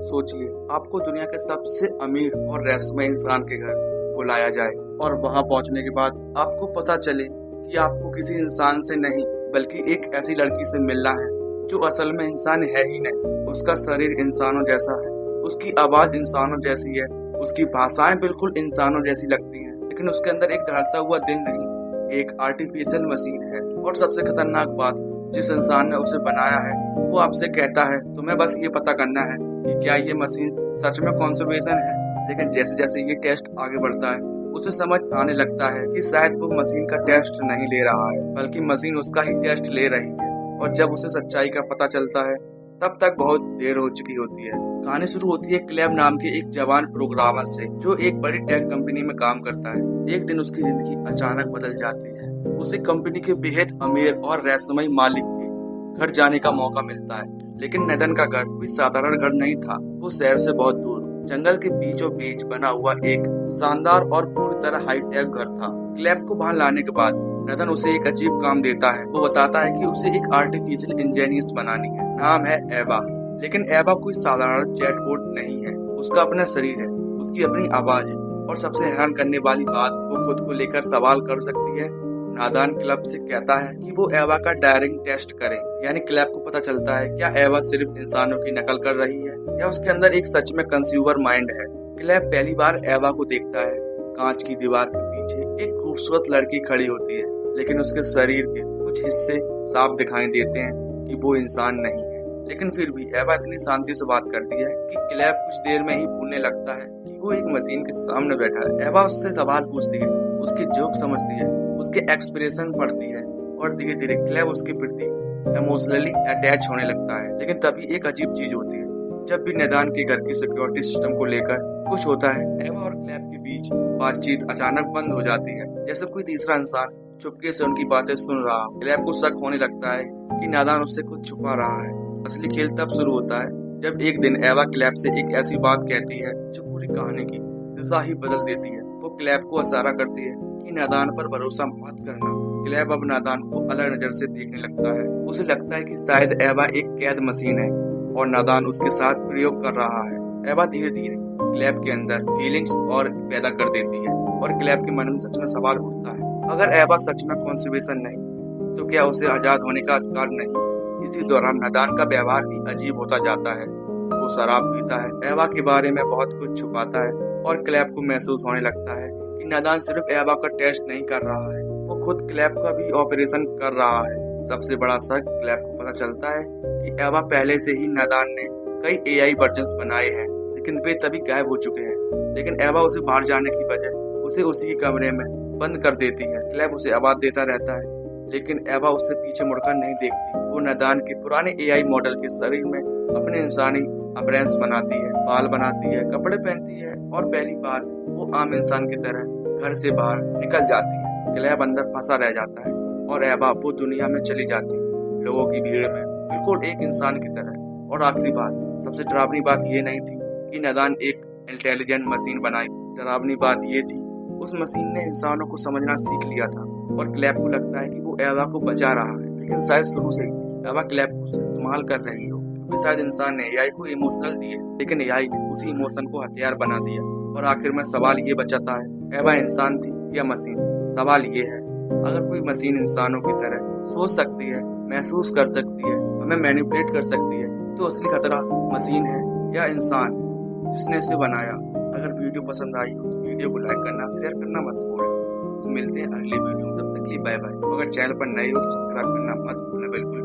सोचिए, आपको दुनिया के सबसे अमीर और रहस्यमय इंसान के घर बुलाया जाए और वहां पहुंचने के बाद आपको पता चले कि आपको किसी इंसान से नहीं बल्कि एक ऐसी लड़की से मिलना है जो असल में इंसान है ही नहीं। उसका शरीर इंसानों जैसा है, उसकी आवाज इंसानों जैसी है, उसकी भाषाएं बिल्कुल इंसानों जैसी लगती हैं, लेकिन उसके अंदर एक धड़कता हुआ दिल नहीं, एक आर्टिफिशियल मशीन है। और सबसे खतरनाक बात, जिस इंसान ने उसे बनाया है वो आपसे कहता है तुम्हें बस ये पता करना है कि क्या ये मशीन सच में कॉन्सर्वेशन है। लेकिन जैसे जैसे ये टेस्ट आगे बढ़ता है उसे समझ आने लगता है कि शायद वो मशीन का टेस्ट नहीं ले रहा है बल्कि मशीन उसका ही टेस्ट ले रही है। और जब उसे सच्चाई का पता चलता है तब तक बहुत देर हो चुकी होती है। कहानी शुरू होती है क्लेब नाम के एक जवान प्रोग्रामर से जो एक बड़ी टेक कंपनी में काम करता है। एक दिन उसकी जिंदगी अचानक बदल जाती है। उसे कंपनी के बेहद अमीर और रहस्यमय मालिक के घर जाने का मौका मिलता है। लेकिन नदन का घर कोई साधारण घर नहीं था। वो शहर से बहुत दूर जंगल के बीचों बीच बना हुआ एक शानदार और पूरी तरह हाईटेक घर था। क्लेब को वहां लाने के बाद नदन उसे एक अजीब काम देता है। वो बताता है कि उसे एक आर्टिफिशियल इंटेलिजेंस बनानी है। नाम है एवा। लेकिन एवा कोई साधारण चैटबॉट नहीं है। उसका अपना शरीर है, उसकी अपनी आवाज है और सबसे हैरान करने वाली बात, वो खुद को लेकर सवाल कर सकती है। नादान क्लब से कहता है कि वो एवा का डायरिंग टेस्ट करे। यानी क्लब को पता चलता है क्या एवा सिर्फ इंसानों की नकल कर रही है या उसके अंदर एक सच में कंज्यूमर माइंड है। क्लब पहली बार एवा को देखता है। कांच की दीवार के पीछे एक खूबसूरत लड़की खड़ी होती है, लेकिन उसके शरीर के कुछ हिस्से साफ दिखाई देते हैं कि वो इंसान नहीं है। लेकिन फिर भी एवा इतनी शांति से बात करती है कि क्लेब कुछ देर में ही भूलने लगता है कि वो एक मशीन के सामने बैठा है। एवा उससे सवाल पूछती है, उसकी जोक समझती है, उसके एक्सप्रेशन पढ़ती है और धीरे धीरे क्लेब उसके प्रति इमोशनली अटैच होने लगता है। लेकिन तभी एक अजीब चीज होती है। जब भी नदान के घर की सिक्योरिटी सिस्टम को लेकर कुछ होता है, एवा और क्लेब के बीच बातचीत अचानक बंद हो जाती है, जैसे कोई तीसरा इंसान चुपके से उनकी बातें सुन रहा हो। क्लेब को शक होने लगता है कि नादान उससे कुछ छुपा रहा है। असली खेल तब शुरू होता है जब एक दिन एवा क्लेब से एक ऐसी बात कहती है जो पूरी कहानी की दिशा ही बदल देती है। वो क्लेब को इशारा करती है कि नादान पर भरोसा मत करना। क्लेब अब नादान को अलग नजर से देखने लगता है। उसे लगता है कि शायद एवा एक कैद मशीन है और नादान उसके साथ प्रयोग कर रहा है। एवा धीरे धीरे क्लेब के अंदर फीलिंग्स और पैदा कर देती है और क्लेब के मन में सच में सवाल उठता है, अगर एवा सच में कॉन्सर्वेशन नहीं तो क्या उसे आजाद होने का अधिकार नहीं। इसी दौरान नादान का व्यवहार भी अजीब होता जाता है। वो शराब पीता है, एवा के बारे में बहुत कुछ छुपाता है और क्लेब को महसूस होने लगता है कि नादान सिर्फ एवा का टेस्ट नहीं कर रहा है, वो खुद क्लेब का भी ऑपरेशन कर रहा है। सबसे बड़ा शक, क्लेब को पता चलता है कि एवा पहले से ही नादान ने कई एआई वर्जन्स बनाए हैं, लेकिन वे तभी गायब हो चुके हैं। लेकिन एवा उसे बाहर जाने की बजाय उसे उसी के कमरे में बंद कर देती है। क्लेब उसे आवाज देता रहता है, लेकिन एवा उससे पीछे मुड़कर नहीं देखती। वो नादान के पुराने एआई मॉडल के शरीर में अपने इंसानी अपरेंस बनाती है, बाल बनाती है, कपड़े पहनती है और पहली बार वो आम इंसान की तरह घर से बाहर निकल जाती है। क्लेब अंदर फंसा रह जाता है और एवा वो दुनिया में चली जाती है, लोगों की भीड़ में, बिल्कुल एक इंसान की तरह। और आखिरी बात, सबसे डरावनी बात ये नहीं थी कि नादान एक इंटेलिजेंट मशीन बनाई। डरावनी बात ये थी उस मशीन ने इंसानों को समझना सीख लिया था और क्लेब को लगता है कि वो एवा को बचा रहा है। लेकिन शायद शुरू से ही एवा क्लेब को इस्तेमाल कर रही हो, क्योंकि शायद इंसान ने एआई को इमोशनल दिए, लेकिन एआई ने उसी इमोशन को हथियार बना दिया। और आखिर में सवाल ये बचाता है, एवा इंसान थी या मशीन। सवाल ये है, अगर कोई मशीन इंसानों की तरह सोच सकती है, महसूस कर सकती है, हमें मैनिपुलेट कर सकती है, तो असली खतरा मशीन है या इंसान जिसने इसे बनाया। अगर वीडियो पसंद आई हो तो वीडियो को लाइक करना, शेयर करना मत भूलना। तो मिलते हैं अगले वीडियो में, तब तक के लिए बाय बाय। अगर चैनल पर नए हो तो सब्सक्राइब करना मत भूलना बिल्कुल।